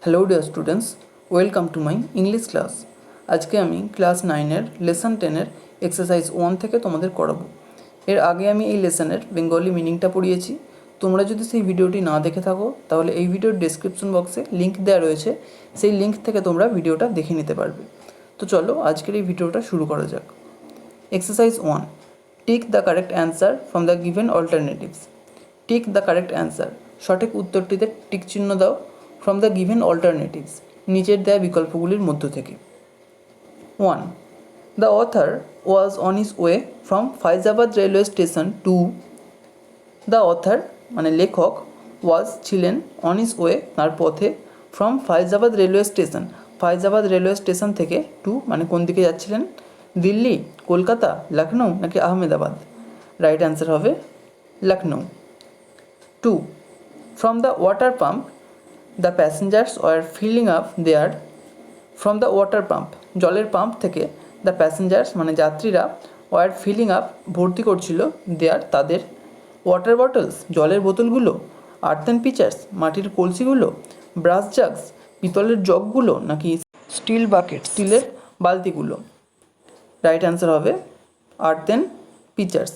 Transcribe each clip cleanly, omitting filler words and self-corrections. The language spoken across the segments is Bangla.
Hello dear students, welcome to my English class. আজকে আমি ক্লাস 9-এর লেসন 10-এর এক্সারসাইজ 1 থেকে তোমাদের করাবো। এর আগে আমি এই লেসনের বেঙ্গলি মিনিংটা পড়িয়েছি। তোমরা যদি সেই ভিডিওটি না দেখে থাকো তাহলে এই ভিডিওর ডেসক্রিপশন বক্সে লিঙ্ক দেওয়া রয়েছে, সেই লিঙ্ক থেকে তোমরা ভিডিওটা দেখে নিতে পারবে। তো চলো আজকের এই ভিডিওটা শুরু করা যাক। Exercise 1, tick the correct answer from the given alternatives. Tick the correct answer, সঠিক উত্তরটিতে টিক চিহ্ন দাও। ফ্রম দ্য গিভেন অল্টারনেটিভস, নিচের দেওয়া বিকল্পগুলির মধ্য থেকে। 1. The author was on his way from Faizabad railway station to. The author মানে লেখক, ওয়াজ ছিলেন, অন হিজ ওয়ে তার পথে, from Faizabad railway station Faizabad railway station থেকে, টু মানে কোন দিকে যাচ্ছিলেন, দিল্লি, কলকাতা, লখনৌ নাকি আহমেদাবাদ। রাইট অ্যান্সার হবে Lucknow. 2. From the water pump the passengers were filling up there. From the water pump জলের পাম্প থেকে, দ্য প্যাসেঞ্জার্স মানে যাত্রীরা, ওয়ার ফিলিং আপ ভর্তি করছিল, দেয়ার তাদের, ওয়াটার বটলস জলের বোতলগুলো, আর্থেন পিচার্স মাটির কলসিগুলো, ব্রাস জাগস পিতলের জগগুলো নাকি স্টিল বাকেট স্টিলের বালতিগুলো। রাইট অ্যান্সার হবে earthen pitchers.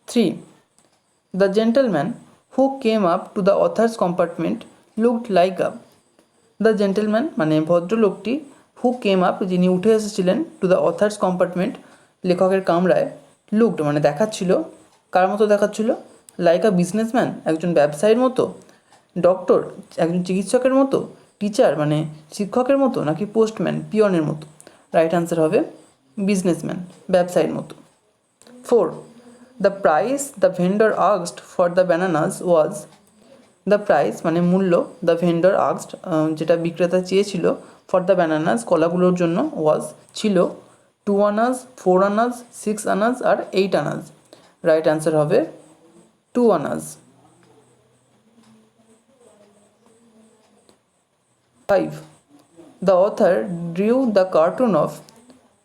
3. The gentleman who came up to the author's compartment looked like a. The gentleman মানে ভদ্রলোকটি, হু কেম আপ যিনি উঠে এসেছিলেন, টু দ্য অথার্স কম্পার্টমেন্ট লেখকের কামরায়, লুকড মানে দেখাচ্ছিল, কার মতো দেখাচ্ছিল, লাইক আ বিজনেসম্যান একজন ব্যবসায়ীর মতো, ডক্টর একজন চিকিৎসকের মতো, টিচার মানে শিক্ষকের মতো নাকি পোস্টম্যান পিয়নের মতো। রাইট অ্যান্সার হবে বিজনেসম্যান ব্যবসায়ীর মতো। 4. The price the vendor asked for the bananas was. The price মানে মূল্য, দ্য ভেন্ডর আস্কড যেটা বিক্রেতা চেয়েছিল, ফর দ্য ব্যানানাস কলাগুলোর জন্য, ওয়াজ ছিল, 2 আনাজ, 4 আনাজ, 6 আনাজ আর 8 আনাজ। রাইট অ্যান্সার হবে 2 আনাজ। 5. The author drew the cartoon of.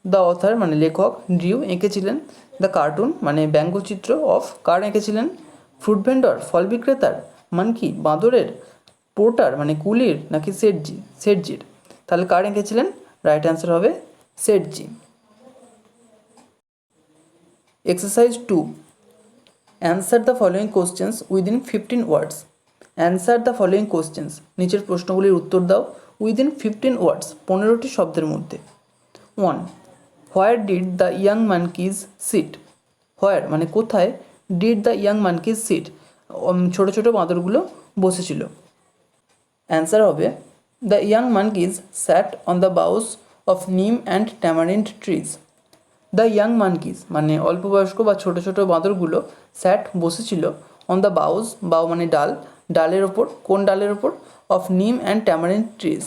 The author মানে লেখক, ড্রিউ এঁকেছিলেন, দ্য কার্টুন মানে ব্যঙ্গচিত্র, অফ কার এঁকেছিলেন, ফ্রুট ভেন্ডর ফল বিক্রেতার, মানকি বাঁদরের, পোর্টার মানে কুলির নাকি সেটজির। তাহলে কার এঁকেছিলেন? রাইট অ্যান্সার হবে Seth ji. Exercise 2, answer the following questions within 15 words. Answer the following questions, নিচের প্রশ্নগুলির উত্তর দাও উইদিন 15 ওয়ার্ডস 15টি শব্দের মধ্যে। 1. Where did the young monkeys sit. Where মানে কোথায়, did the young monkeys sit ছোটো ছোটো বাঁদরগুলো বসেছিল। অ্যান্সার হবে the young monkeys sat on the boughs of neem and tamarind trees. The young monkeys মানে অল্পবয়স্ক বা ছোটো ছোটো বাঁদরগুলো, স্যাট বসেছিল, অন দ্য বাউস বাউ মানে ডাল, ডালের ওপর, কোন ডালের ওপর, of neem and tamarind trees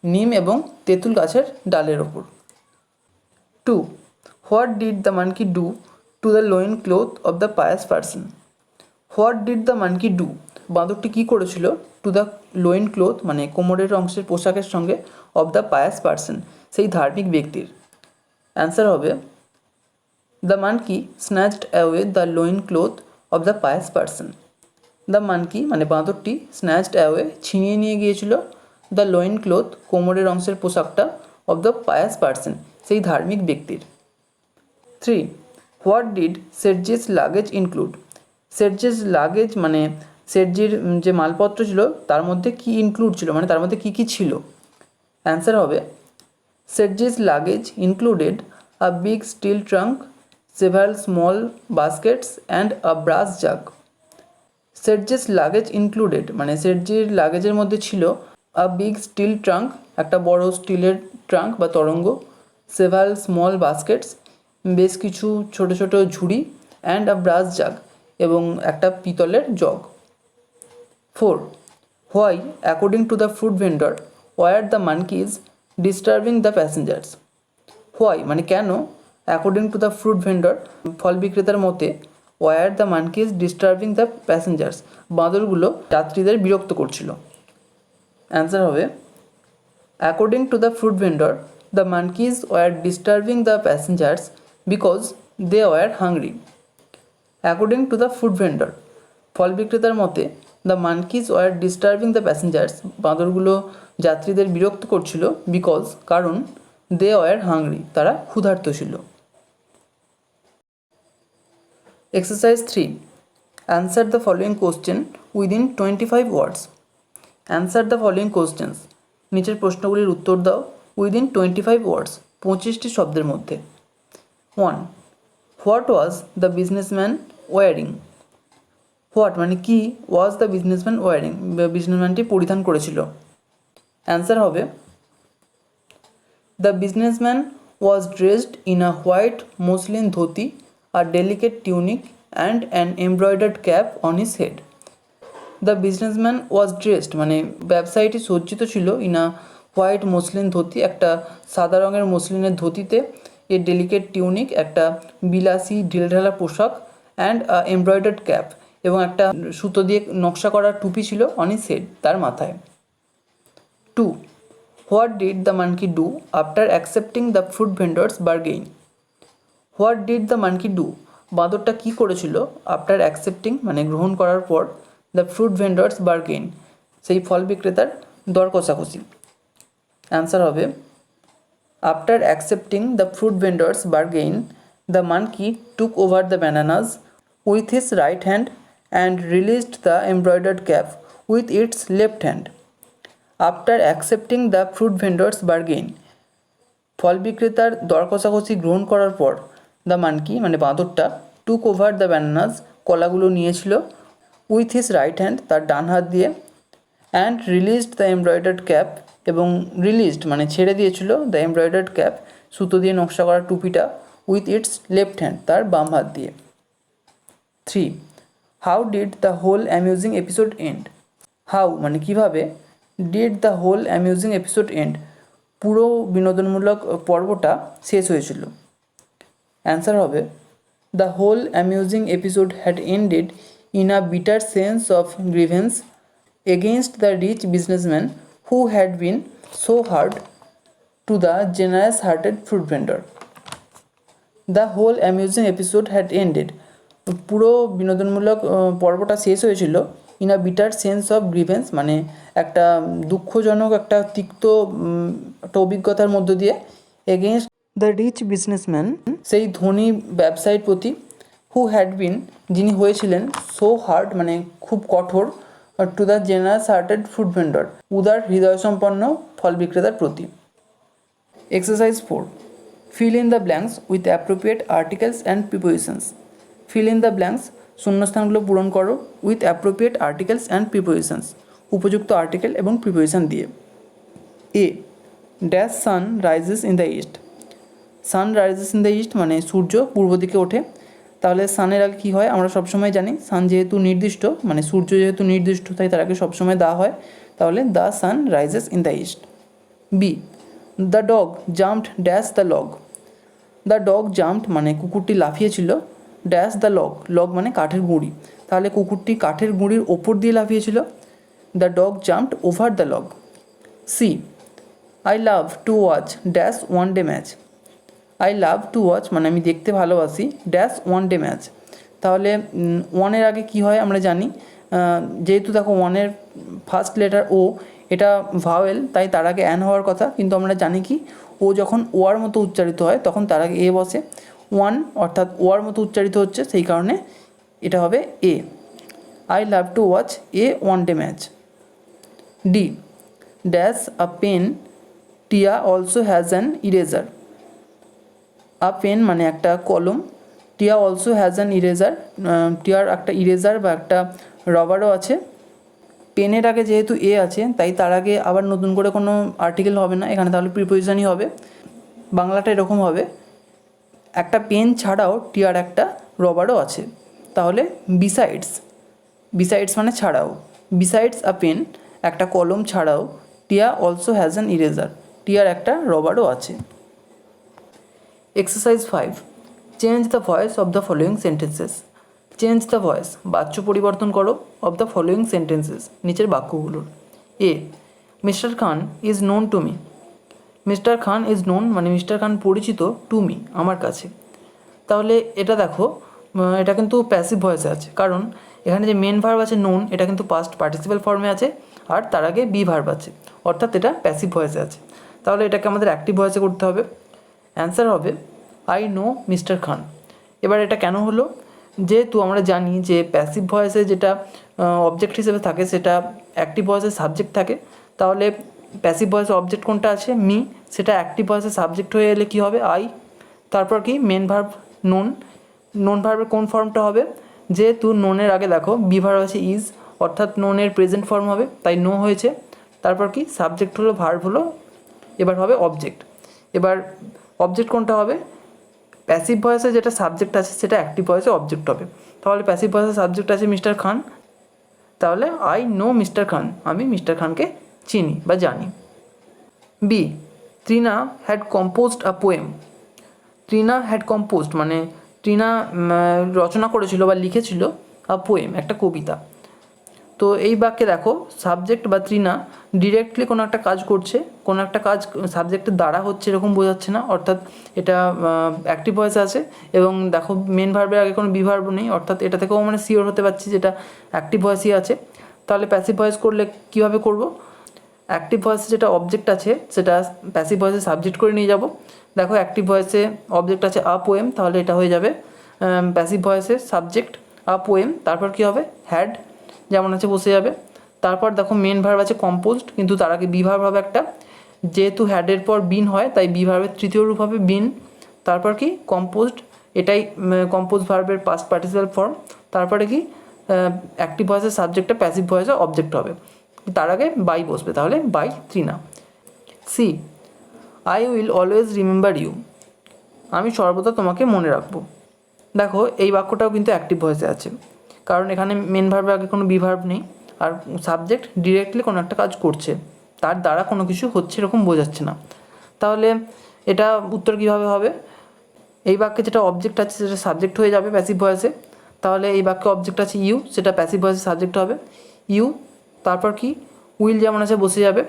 নিম এবং তেঁতুল গাছের ডালের ওপর। 2. What did the monkey do to the loincloth of the pious person. What did the monkey do বাঁদরটি কী করেছিল, টু দ্য লোইন ক্লোথ মানে কোমরের অংশের পোশাকের সঙ্গে, অফ দ্য পায়াস পার্সন সেই ধার্মিক ব্যক্তির। অ্যান্সার হবে the monkey snatched away the loincloth of the pious person. The monkey মানে বাঁদরটি, স্ন্যাচড অ্যাওয়ে ছিনিয়ে নিয়ে গিয়েছিল, দ্য লোইন ক্লোথ কোমরের অংশের পোশাকটা, অফ দ্য পায়াস পার্সন সেই ধার্মিক ব্যক্তির। 3. What did Sethji's luggage include. Sethji's luggage মানে সেটজির যে মালপত্র ছিল তার মধ্যে কী ইনক্লুড ছিল, মানে তার মধ্যে কী কী ছিল। অ্যান্সার হবে Sethji's luggage included a big steel trunk, several small baskets and a brass jug. Sethji's luggage included মানে সেটজির লাগেজের মধ্যে ছিল, আ বিগ স্টিল ট্রাঙ্ক একটা বড় স্টিলের ট্রাঙ্ক বা তরঙ্গ, সেভারাল স্মল বাস্কেটস বেশ কিছু ছোট ছোট ঝুড়ি, অ্যান্ড আ ব্রাস জাগ এবং একটা পিতলের jug. 4. Why according to the fruit vendor were the monkeys disturbing the passengers. Why মানে কেন, according to the fruit vendor ফল বিক্রেতার মতে, were the monkeys disturbing the passengers বাঁদরগুলো যাত্রীদের বিরক্ত করছিল। অ্যান্সার হবে according to the fruit vendor the monkeys were disturbing the passengers because they were hungry. According to the food vendor, ফল বিক্রেতার মতে the monkeys were disturbing the passengers, বাঁদরগুলো যাত্রীদের বিরক্ত করছিল, বিকজ কারণ দে ওয়ার হাংরি, তারা ক্ষুধার্ত ছিল। Exercise 3, answer the following question within 25 words. Answer the following questions, নিচের প্রশ্নগুলির উত্তর দাও উইদিন 25 ওয়ার্ডস, 25টি শব্দের মধ্যে। 1. What was the businessman wearing? What মানে কি, ওয়াজ দ্য বিজনেসম্যান ওয়ারিং, বিজনেসম্যানটি পরিধান করেছিল। অ্যান্সার হবে the businessman was dressed in a white muslin dhoti, a delicate tunic and an embroidered cap on his head. The businessman was dressed মানে ব্যবসায়ীটি সজ্জিত ছিল in a white muslin dhoti, একটা সাদা রঙের মসলিনের ধুতিতে, এ ডেলিকেট টিউনিক একটা বিলাসী ঢিলঢালা পোশাক, অ্যান্ড এমব্রয়ডার্ড ক্যাপ এবং একটা সুতো দিয়ে নকশা করা টুপি ছিল অন হিজ হেড, তার মাথায়। 2. What did the monkey do after accepting the fruit vendor's bargain? What did the monkey do, বাঁদরটা কী করেছিল, আফটার অ্যাকসেপ্টিং মানে গ্রহণ করার পর, দ্য ফ্রুট ভেন্ডর্স বার্গেইন সেই ফল বিক্রেতার দর কষাকষি। অ্যান্সার হবে after accepting the fruit vendor's bargain, the monkey took over the bananas with his right hand and released the embroidered cap with its left hand. After accepting the fruit vendor's bargain, ফল বিক্রেতার দর কষাকষি গ্রহণ করার পর, দ্য মানকি মানে বাঁদরটা টুক ওভার দ্য ব্যানানাস কলাগুলো নিয়েছিল, উইথ হিজ রাইট হ্যান্ড তার ডান হাত দিয়ে, and released the embroidered cap এবং রিলিজড মানে ছেড়ে দিয়েছিল দ্য এমব্রয়ডার্ড ক্যাপ সুতো দিয়ে নকশা করা টুপিটা, উইথ ইটস লেফট হ্যান্ড তার বাম হাত দিয়ে। 3. How did the whole amusing episode end? How মানে কীভাবে, did the whole amusing episode end পুরো বিনোদনমূলক পর্বটা শেষ হয়েছিল। অ্যান্সার হবে the whole amusing episode had ended in a bitter sense of grievance against the rich businessman who had been so hard to the generous hearted fruit vendor. The whole amusing episode had ended, পুরো বিনোদনমূলক পর্বটা শেষ হয়েছিল in a bitter sense of grievance মানে একটা দুঃখজনক একটা তিক্ত একটা অভিজ্ঞতার মধ্য দিয়ে, এগেনস্ট দ্য রিচ বিজনেসম্যান সেই ধনী ব্যবসায়ীর প্রতি, হু হ্যাড বিন যিনি হয়েছিলেন, সো হার্ড মানে খুব কঠোর, to the generous hearted fruit vendor উদার হৃদয়সম্পন্ন ফল বিক্রেতার প্রতি। Exercise 4, fill in the blanks with appropriate articles and prepositions. Fill in the blanks শূন্যস্থানগুলো পূরণ করো with appropriate articles and prepositions, উপযুক্ত আর্টিকেল এবং প্রিপোজিশন দিয়ে। A, dash sun rises in the east. Sun rises in the east মানে সূর্য পূর্ব দিকে ওঠে, তাহলে সানের আগে কী হয় আমরা সবসময় জানি, সান যেহেতু নির্দিষ্ট মানে সূর্য যেহেতু নির্দিষ্ট তাই তার আগে সবসময় দা হয়, তাহলে the sun rises in the east. B, the dog jumped dash the log. The dog jumped মানে কুকুরটি লাফিয়েছিল, ড্যাশ দ্য লগ, লগ মানে কাঠের গুঁড়ি, তাহলে কুকুরটি কাঠের গুঁড়ির ওপর দিয়ে লাফিয়েছিল, the dog jumped over the log. C, I love to watch dash one day match. I love to watch মানে আমি দেখতে ভালোবাসি, ড্যাশ ওয়ান ডে ম্যাচ, তাহলে ওয়ানের আগে কি হয় আমরা জানি, যেহেতু দেখো ওয়ানের ফার্স্ট লেটার ও, এটা ভাওয়েল তাই তার আগে অ্যান হওয়ার কথা, কিন্তু আমরা জানি কি ও যখন ওয়ার মতো উচ্চারিত হয় তখন তার আগে এ বসে, ওয়ান অর্থাৎ ওয়ার মতো উচ্চারিত হচ্ছে সেই কারণে এটা হবে a. I love to watch a one day match. D, dash a pen Tia also has an eraser. A pen মানে একটা কলম, Tia also has an eraser, টিয়ার একটা ইরেজার বা একটা রবারও আছে। পেনের আগে যেহেতু এ আছে তাই তার আগে আবার নতুন করে কোনো আর্টিকেল হবে না এখানে, তাহলে প্রিপোজিশনই হবে। বাংলাটা এরকম হবে, একটা পেন ছাড়াও টিয়ার একটা রবারও আছে, তাহলে বিসাইডস, বিসাইডস মানে ছাড়াও, বিসাইডস আ পেন একটা কলম ছাড়াও, Tia also has an eraser, টিয়ার একটা রবারও আছে। Exercise 5, change the voice of the following sentences. Change the voice বাচ্য পরিবর্তন করো অফ দ্য ফলোয়িং সেন্টেন্সেস নিচের বাক্যগুলোর। A, mister Khan is known to me. Mister Khan is known মানে মিস্টার খান পরিচিত, টু মি আমার কাছে, তাহলে এটা দেখো এটা কিন্তু প্যাসিভ ভয়েসে আছে, কারণ এখানে যে মেন ভার্ব আছে নোন, এটা কিন্তু পাস্ট পার্টিসিপাল ফর্মে আছে, আর তার আগে বি ভার্ব আছে, অর্থাৎ এটা প্যাসিভ ভয়েসে আছে। তাহলে এটাকে আমাদের অ্যাক্টিভ ভয়েসে করতে হবে। অ্যান্সার হবে আই নো মিস্টার খান। এবার এটা কেন হলো, যেহেতু আমরা জানি যে প্যাসিভ ভয়েসে যেটা অবজেক্ট হিসেবে থাকে সেটা অ্যাক্টিভ ভয়েসে সাবজেক্ট থাকে, তাহলে প্যাসিভ ভয়েসে অবজেক্ট কোনটা আছে মি, সেটা অ্যাক্টিভ ভয়েসে সাবজেক্ট হয়ে এলে কী হবে আই, তারপর কি মেন ভার্ব নোন, নোন ভার্বের কোন ফর্মটা হবে, যেহেতু নোনের আগে দেখো বি ভার্ব আছে ইজ, অর্থাৎ নোনের প্রেজেন্ট ফর্ম হবে, তাই নো হয়েছে। তারপর কি সাবজেক্ট হলো ভার্ব হলো, এবার হবে অবজেক্ট। এবার অবজেক্ট কোনটা হবে, প্যাসিভ ভয়েসে যেটা সাবজেক্ট আছে সেটা অ্যাক্টিভ ভয়েসে অবজেক্ট হবে। তাহলে প্যাসিভ ভয়েসে সাবজেক্ট আছে মিস্টার খান, তাহলে আই নো মিস্টার খান, আমি মিস্টার খানকে চিনি বা জানি। B, Trina had composed a poem. Trina had composed মানে ট্রিনা রচনা করেছিল বা লিখেছিল আ পোয়েম, একটা কবিতা। তো এই বাক্যে দেখো সাবজেক্ট বা ট্রিনা ডিরেক্টলি কোনো একটা কাজ করছে, কোনো একটা কাজ সাবজেক্টের দ্বারা হচ্ছে এরকম বোঝাচ্ছে না, অর্থাৎ এটা অ্যাক্টিভ ভয়েস আছে। এবং দেখো মেন ভার্বের আগে কোনো বিভার্ব নেই, অর্থাৎ এটা থেকেও মানে শিওর হতে পারছি যেটা অ্যাক্টিভ ভয়েসই আছে। তাহলে প্যাসিভ ভয়েস করলে কীভাবে করব, অ্যাক্টিভ ভয়েসে যেটা অবজেক্ট আছে সেটা প্যাসিভ ভয়েসে সাবজেক্ট করে নিয়ে যাব। দেখো অ্যাক্টিভ ভয়েসে অবজেক্ট আছে আ পোয়েম, তাহলে এটা হয়ে যাবে প্যাসিভ ভয়েসে সাবজেক্ট আ পোয়েম, তারপর কী হবে হ্যাড যেমন আছে বসে যাবে। তারপর দেখো মেন ভার্ব আছে কম্পোজড, কিন্তু তার আগে বি ভার্ব হবে একটা, যেহেতু হ্যাডের পর বিন হয় তাই বি ভার্বের তৃতীয় রূপ হবে বিন। তারপর কি কম্পোজড, এটাই কম্পোজ ভার্বের পাস্ট পার্টিসিপাল ফর্ম। তারপরে কি অ্যাক্টিভ ভয়েসের সাবজেক্টটা প্যাসিভ ভয়েসে অবজেক্ট হবে, তার আগে বাই বসবে, তাহলে by Trina. C, I will always remember you. আমি সর্বদা তোমাকে মনে রাখবো। দেখো এই বাক্যটাও কিন্তু অ্যাক্টিভ ভয়েসে আছে, কারণ এখানে মেন ভার্বের আগে কোনো বি ভার্ব নেই, আর সাবজেক্ট ডিরেক্টলি কোনো একটা কাজ করছে, তার দ্বারা কোনো কিছু হচ্ছে এরকম বোঝাচ্ছে না। তাহলে এটা উত্তর কীভাবে হবে, এই বাক্যে যেটা অবজেক্ট আছে সেটা সাবজেক্ট হয়ে যাবে প্যাসিভ ভয়েসে, তাহলে এই বাক্যে অবজেক্ট আছে ইউ, সেটা প্যাসিভ ভয়েসে সাবজেক্ট হবে ইউ। তারপর কি উইল যেমন আছে বসে যাবে,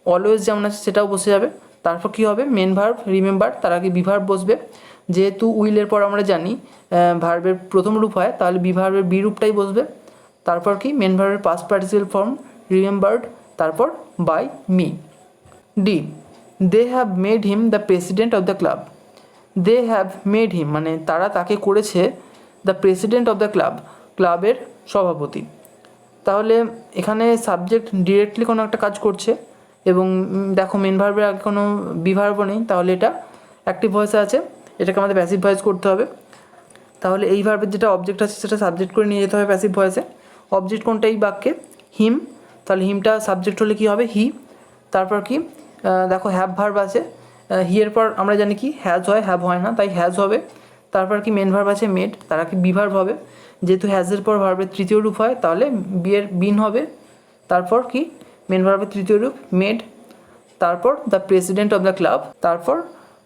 অলওয়েজ যেমন আছে সেটাও বসে যাবে। তারপর কী হবে মেন ভার্ব রিমেম্বার, তার আগে বি ভার্ব বসবে, যেহেতু উইলের পর আমরা জানি ভার্বের প্রথম রূপ হয়, তাহলে বি ভার্বের বি রূপটাই বসবে। তারপর কি মেন ভার্বের পাস্ট পার্টিসিপাল ফর্ম রিমেম্বার্ড, তারপর by me. D, they have made him the president of the club. They have made him মানে তারা তাকে করেছে the president of the club, ক্লাবের সভাপতি। তাহলে এখানে সাবজেক্ট ডিরেক্টলি কোনো একটা কাজ করছে, এবং দেখো মেন ভার্বের আগে কোনো বি ভার্বও নেই, তাহলে এটা অ্যাক্টিভ ভয়েসে আছে, এটাকে আমাদের প্যাসিভ ভয়েস করতে হবে। তাহলে এই ভার্বের যেটা অবজেক্ট আছে সেটা সাবজেক্ট করে নিয়ে যেতে হবে প্যাসিভ ভয়েসে। অবজেক্ট কোনটা এই বাক্যে, হিম, তাহলে হিমটা সাবজেক্ট হলে কী হবে হি। তারপর কি দেখো হ্যাভ ভার্ব আছে, হি এর পর আমরা জানি কি হ্যাজ হয়, হ্যাভ হয় না, তাই হ্যাজ হবে। তারপর কি মেন ভার্ব আছে মেড, তারা কি বি ভার্ব হবে, যেহেতু হ্যাজের পর ভার্বের তৃতীয় রূপ হয় তাহলে বিয়ের বিন হবে। তারপর কি মেন ভার্বের তৃতীয় রূপ মেড, তারপর the president of the club, তারপর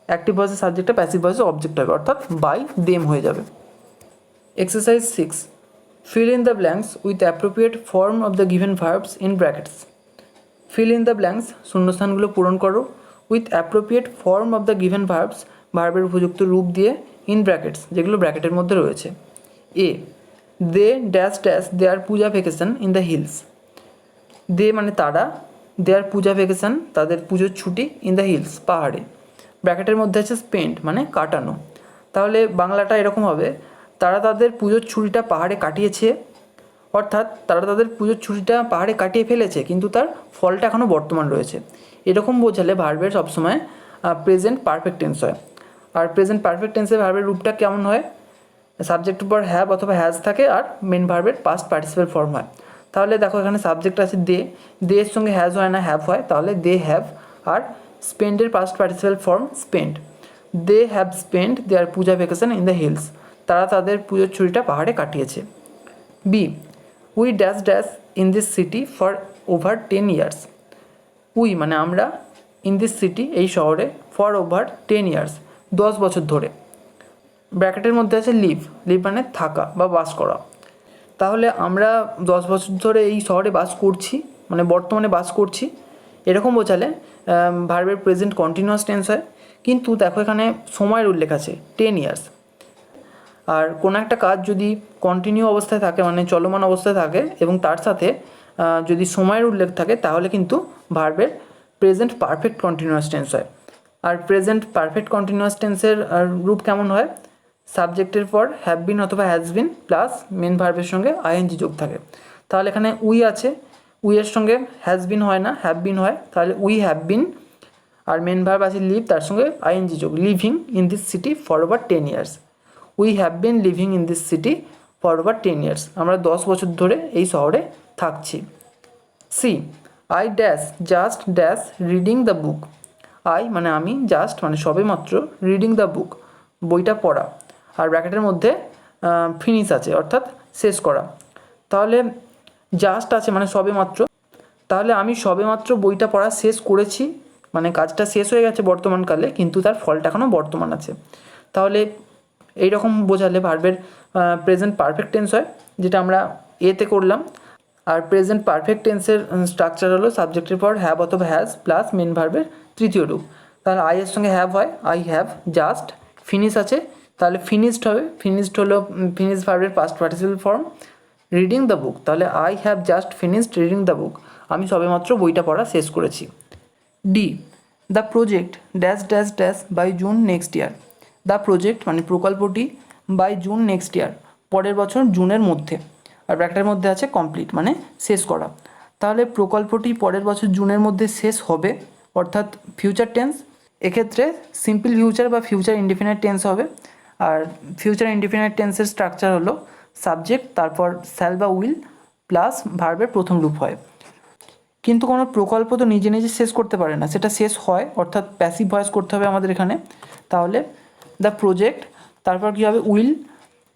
অ্যাক্টিভ ভয়েসের সাবজেক্টটা প্যাসিভ ভয়েসে অবজেক্ট হবে, অর্থাৎ বাই দেম হয়ে যাবে। Exercise 6, fill in the blanks with appropriate form of the given verbs in brackets. fill in the blanks শূন্যস্থানগুলো পূরণ করো with appropriate form of the given verbs, ভার্বের উপযুক্ত রূপ দিয়ে in brackets, যেগুলো ব্র্যাকেটের মধ্যে রয়েছে। A, they dash dash their puja vacation in the hills. They মানে তারা, দেয়ার পূজা ভেকেশন তাদের পুজোর ছুটি ইন দ্য হিলস পাহাড়ে, ব্র্যাকেটের মধ্যে আছে স্পেন্ড মানে কাটানো। তাহলে বাংলাটা এরকম হবে, তারা তাদের পুজোর ছুটিটা পাহাড়ে কাটিয়েছে, অর্থাৎ তারা তাদের পুজোর ছুটিটা পাহাড়ে কাটিয়ে ফেলেছে কিন্তু তার ফলটা এখনও বর্তমান রয়েছে। এরকম বোঝালে ভার্বের সবসময় প্রেজেন্ট পারফেক্ট টেন্স হয়। আর প্রেজেন্ট পারফেক্ট টেন্সের ভার্বের রূপটা কেমন হয়, সাবজেক্টের পর হ্যাভ অথবা হ্যাজ থাকে আর মেন ভার্বের পাস্ট পার্টিসিপাল ফর্ম হয়। তাহলে দেখো এখানে সাবজেক্ট আছে দে, দে এর সঙ্গে হ্যাজ হয় না হ্যাভ হয়, তাহলে দে হ্যাভ, আর স্পেন্ডের past participle form spend. They have spend their puja vacation in the hills, তারা তাদের পুজোর ছুটিটা পাহাড়ে কাটিয়েছে। B, we dash dash in this city for over 10 years। We মানে আমরা, ইন দিস সিটি এই শহরে, ফর ওভার 10 years 10 বছর ধরে, ব্র্যাকেটের মধ্যে আছে লিভ, লিভ মানে থাকা বা বাস করা। তাহলে আমরা 10 বছর ধরে এই শহরে বাস করছি মানে বর্তমানে বাস করছি, এরকম বোঝালে ভার্বের প্রেজেন্ট কন্টিনিউয়াস টেন্স হয়। কিন্তু দেখো এখানে সময়ের উল্লেখ আছে 10 years, আর কোনো একটা কাজ যদি কন্টিনিউ অবস্থায় থাকে মানে চলমান অবস্থায় থাকে এবং তার সাথে যদি সময়ের উল্লেখ থাকে তাহলে কিন্তু ভার্বের প্রেজেন্ট পারফেক্ট কন্টিনিউয়াস টেন্স হয়। আর প্রেজেন্ট পারফেক্ট কন্টিনিউয়াস টেন্সের রূপ কেমন হয়? সাবজেক্টের পর হ্যাভ বিন অথবা হ্যাজ বিন প্লাস মেন ভার্বের সঙ্গে আইএনজি যোগ থাকে। তাহলে এখানে উই আছে, উইয়ের সঙ্গে হ্যাজ বিন হয় না, হ্যাভ বিন হয়, তাহলে উই হ্যাভ বিন। আর মেন ভার্ব আছে লিভ, তার সঙ্গে আইএনজি যোগ, living in this city for over 10 years। We have been living in this city for over 10 years। আমরা 10 বছর ধরে এই শহরে থাকছি। C, I dash just dash reading the book. I মানে আমি, জাস্ট মানে সবেমাত্র, রিডিং দ্য বুক বইটা পড়া, আর ব্র্যাকেটের মধ্যে ফিনিশ আছে অর্থাৎ শেষ করা। তাহলে জাস্ট আছে মানে সবেমাত্র, তাহলে আমি সবেমাত্র বইটা পড়া শেষ করেছি মানে কাজটা শেষ হয়ে গেছে বর্তমানকালে, কিন্তু তার ফলটা এখনও বর্তমান আছে। তাহলে এইরকম বোঝালে ভার্বের প্রেজেন্ট পারফেক্ট টেন্স হয়, যেটা আমরা এতে করলাম। আর প্রেজেন্ট পারফেক্ট টেন্সের স্ট্রাকচার হলো সাবজেক্টের পর হ্যাভ অথবা হ্যাজ প্লাস মেন ভার্বের তৃতীয় রূপ। তাহলে আই এর সঙ্গে হ্যাভ হয়, আই হ্যাভ জাস্ট, ফিনিশ আছে তাহলে ফিনিশড হবে, ফিনিশড হলো ফিনিশ ভার্বের past participle form. Reading the book, তাহলে I have just finished reading the book, আমি সবেমাত্র বইটা পড়া শেষ করেছি। D, the project dash dash dash by June next year. The project মানে প্রকল্পটি, বাই জুন নেক্সট ইয়ার পরের বছর জুনের মধ্যে, আর ব্র্যাকেটের মধ্যে আছে কমপ্লিট মানে শেষ করা। তাহলে প্রকল্পটি পরের বছর জুনের মধ্যে শেষ হবে অর্থাৎ ফিউচার টেন্স। এক্ষেত্রে সিম্পল ফিউচার বা ফিউচার ইনডিফিনাইট টেন্স হবে। আর ফিউচার ইনডিফিনাইট টেন্সের স্ট্রাকচার হলো সাবজেক্ট, তারপর শ্যাল বা উইল প্লাস ভার্বের প্রথম রূপ হয়। কিন্তু কোনো প্রকল্প তো নিজে নিজে শেষ করতে পারে না, সেটা শেষ হয় অর্থাৎ প্যাসিভ ভয়েস করতে হবে আমাদের এখানে। তাহলে দ্য প্রজেক্ট, তারপর কী হবে উইল,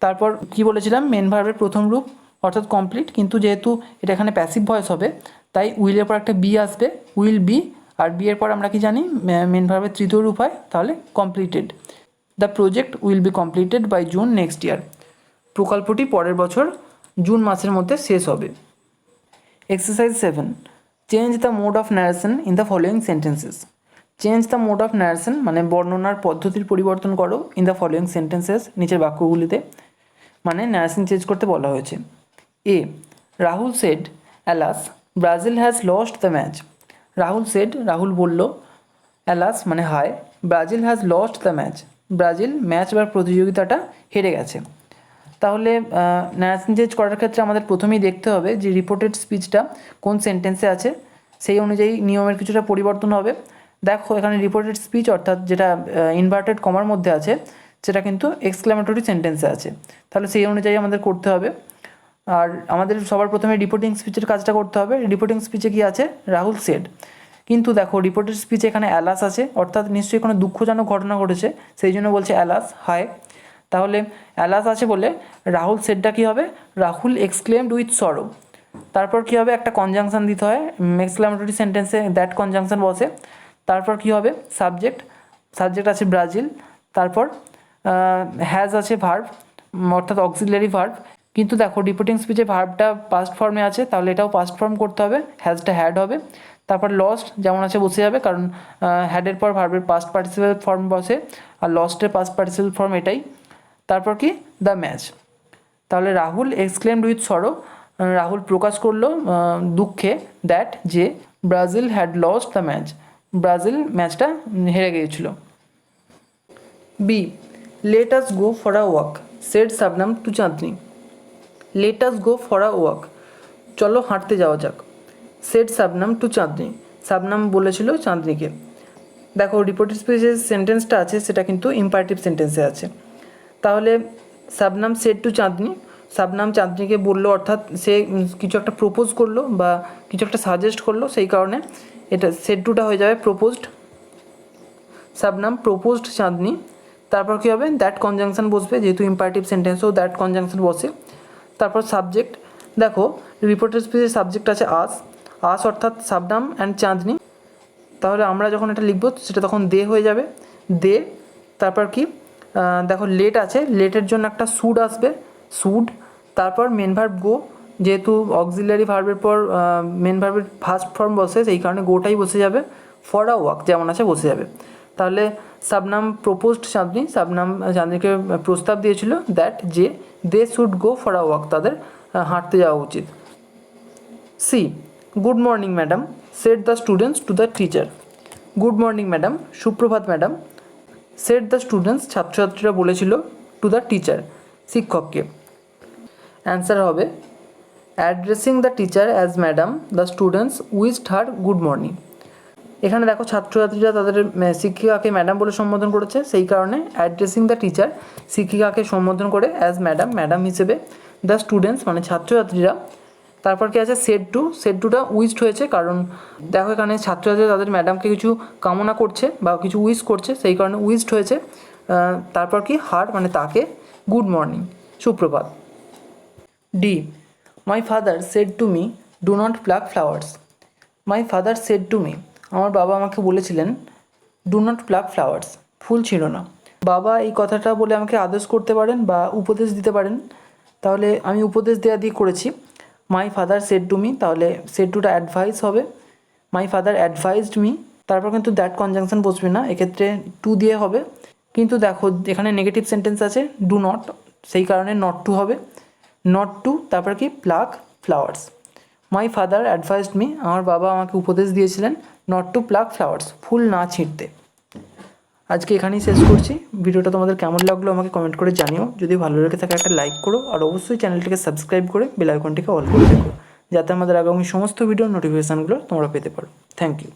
তারপর কি বলেছিলাম মেন ভার্বের প্রথম রূপ অর্থাৎ কমপ্লিট, কিন্তু যেহেতু এটা এখানে প্যাসিভ ভয়েস হবে তাই উইলের পর একটা বি আসবে, উইল বি, আর বি এর পর আমরা কি জানি মেন ভার্বের তৃতীয় রূপ হয়, তাহলে completed. The project will be completed by June next year, প্রকল্পটি পরের বছর জুন মাসের মধ্যে শেষ হবে। Exercise 7, change the mode of narration in the following sentences. Change the mode of narration মানে বর্ণনার পদ্ধতির পরিবর্তন করো ইন দ্য ফলোয়িং সেন্টেন্সেস নিচের বাক্যগুলিতে, মানে ন্যারেশন চেঞ্জ করতে বলা হয়েছে। A, Rahul said alas Brazil has lost the match. Rahul said Rahul বলল, অ্যালাস মানে হায়, Brazil has lost the match Brazil match বা প্রতিযোগিতাটা হেরে গেছে। তাহলে ন্যারেশন চেঞ্জ করার ক্ষেত্রে আমাদের প্রথমেই দেখতে হবে যে রিপোর্টেড স্পিচটা কোন সেন্টেন্সে আছে, সেই অনুযায়ী নিয়মের কিছুটা পরিবর্তন হবে। দেখো এখানে রিপোর্টেড স্পিচ অর্থাৎ যেটা ইনভার্টেড কমার মধ্যে আছে সেটা কিন্তু এক্সক্লামেটরি সেন্টেন্সে আছে, তাহলে সেই অনুযায়ী আমাদের করতে হবে। আর আমাদের সবার প্রথমে রিপোর্টিং স্পিচের কাজটা করতে হবে। রিপোর্টিং স্পিচে কি আছে? রাহুল সেড, কিন্তু দেখো রিপোর্টেড স্পিচে এখানে অ্যালাস আছে অর্থাৎ নিশ্চয়ই কোনো দুঃখজনক ঘটনা ঘটেছে, সেই জন্য বলছে অ্যালাস হায়। তাহলে অ্যালাস আছে বলে রাহুল সেডটা কী হবে? Rahul exclaimed with sorrow. তারপর কী হবে? একটা কনজাংশন দিতে হয়, এক্সক্লামেটরি সেন্টেন্সে দ্যাট কনজাংশন বসে। তারপর কী হবে? সাবজেক্ট, সাবজেক্ট আছে ব্রাজিল, তারপর হ্যাজ আছে ভার্ব অর্থাৎ অক্সিলারি ভার্ব। কিন্তু দেখো রিপোর্টিং স্পিচে ভার্বটা পাস্ট ফর্মে আছে, তাহলে এটাও পাস্ট ফর্ম করতে হবে, হ্যাজটা হ্যাড হবে। তারপর লস্ট যেমন আছে বসে যাবে, কারণ হ্যাডের পর ভার্বের পাস্ট পার্টিসিপেল ফর্ম বসে, আর লস্টের পাস্ট পার্টিসিপেল ফর্ম এটাই। তারপর কি? দ্য ম্যাচ, তাহলে Rahul exclaimed with sorrow, Rahul প্রকাশ করলো দুঃখে দ্যাট যে Brazil had lost the match, Brazil ম্যাচটা হেরে গিয়েছিল। B, let us go for a walk said Shabnam to Chandni. Let us go for a walk, চলো হাঁটতে যাওয়া যাক। সেড শাবনাম টু চাঁদনি, শাবনাম বলেছিল চাঁদনিকে। দেখো রিপোর্টেড স্পিচের সেন্টেন্সটা আছে সেটা কিন্তু ইম্পারেটিভ সেন্টেন্সে আছে। তাহলে শাবনাম সেড টু চাঁদনি, শাবনাম চাঁদনিকে বললো অর্থাৎ সে কিছু একটা প্রপোজ করলো বা কিছু একটা সাজেস্ট করলো, সেই কারণে এটা সেড টুটা হয়ে যাবে প্রপোজড। শাবনাম প্রপোজড চাঁদনি, তারপর কী হবে? দ্যাট কনজাংশন বসবে, যেহেতু ইম্পারেটিভ সেন্টেন্সও দ্যাট কনজাংশন বসে। তারপর সাবজেক্ট, দেখো রিপোর্টেড স্পিচের সাবজেক্ট আছে আস, আস অর্থাৎ শাবনাম অ্যান্ড চাঁদনি, তাহলে আমরা যখন এটা লিখবো সেটা তখন দে হয়ে যাবে, দে। তারপর কি? দেখো লেট আছে, লেটের জন্য একটা শুড আসবে, শুড। তারপর মেন ভার্ব গো, যেহেতু অক্সিলারি ভার্বের পর মেন ভার্বের ফার্স্ট ফর্ম বসে সেই কারণে গোটাই বসে যাবে, ফর আ ওয়াক যেমন আছে বসে যাবে। তাহলে শাবনাম প্রপোজড চাঁদনি, শাবনাম চাঁদনিকে প্রস্তাব দিয়েছিল দ্যাট যে they should go for a walk, তাদের হাঁটতে যাওয়া উচিত। C, good morning madam said the students to the teacher. Good morning madam, সুপ্রভাত ম্যাডাম, সেড দ্য স্টুডেন্টস, ছাত্রছাত্রীরা বলেছিল, টু দ্য টিচার, শিক্ষককে। অ্যান্সার হবে addressing the teacher as madam the students wished her good morning. এখানে দেখো ছাত্রছাত্রীরা তাদের শিক্ষিকাকে ম্যাডাম বলে সম্বোধন করেছে, সেই কারণে অ্যাড্রেসিং দ্য টিচার, শিক্ষিকাকে সম্বোধন করে অ্যাজ ম্যাডাম, ম্যাডাম হিসেবে, দ্য স্টুডেন্টস মানে ছাত্রছাত্রীরা। তারপর কি আছে, সেড টু, সেড টুটা উইশড হয়েছে, কারণ দেখো এখানে ছাত্রছাত্রীরা তাদের ম্যাডামকে কিছু কামনা করছে বা কিছু উইশ করছে, সেই কারণে উইশড হয়েছে। তারপর কি, হার মানে তাকে, গুড মর্নিং, সুপ্রভাত। D, my father said to me do not pluck flowers. My father said to me, আমার বাবা আমাকে বলেছিলেন, ডু নট প্লাক ফ্লাওয়ার্স, ফুল ছিঁড়ো না। বাবা এই কথাটা বলে আমাকে আদেশ করতে পারেন বা উপদেশ দিতে পারেন, তাহলে আমি উপদেশ দেওয়া দিয়ে করেছি। মাই ফাদার সেড টু মি, তাহলে সেড টুটা অ্যাডভাইস হবে, মাই ফাদার অ্যাডভাইসড মি। তারপর কিন্তু দ্যাট কনজাংশন বসবে না, এক্ষেত্রে টু দিয়ে হবে। কিন্তু দেখো এখানে নেগেটিভ সেন্টেন্স আছে, ডু নট, সেই কারণে নট টু হবে, নট টু, তারপর কি, pluck flowers. My father advised me, আমার বাবা আমাকে উপদেশ দিয়েছিলেন, নট টু প্লাক ফ্লাওয়ার্স, ফুল না ছিঁড়তে। আজকে এখানেই শেষ করছি। ভিডিওটা তোমাদের কেমন লাগলো আমাকে কমেন্ট করে জানিও। যদি ভালো লেগে থাকে একটা লাইক করো, আর অবশ্যই চ্যানেলটিকে সাবস্ক্রাইব করে বেল আইকনটিকে অল করে রেখো, যাতে আমাদের আগামী সমস্ত ভিডিওর নোটিফিকেশানগুলো তোমরা পেতে পারো। Thank you.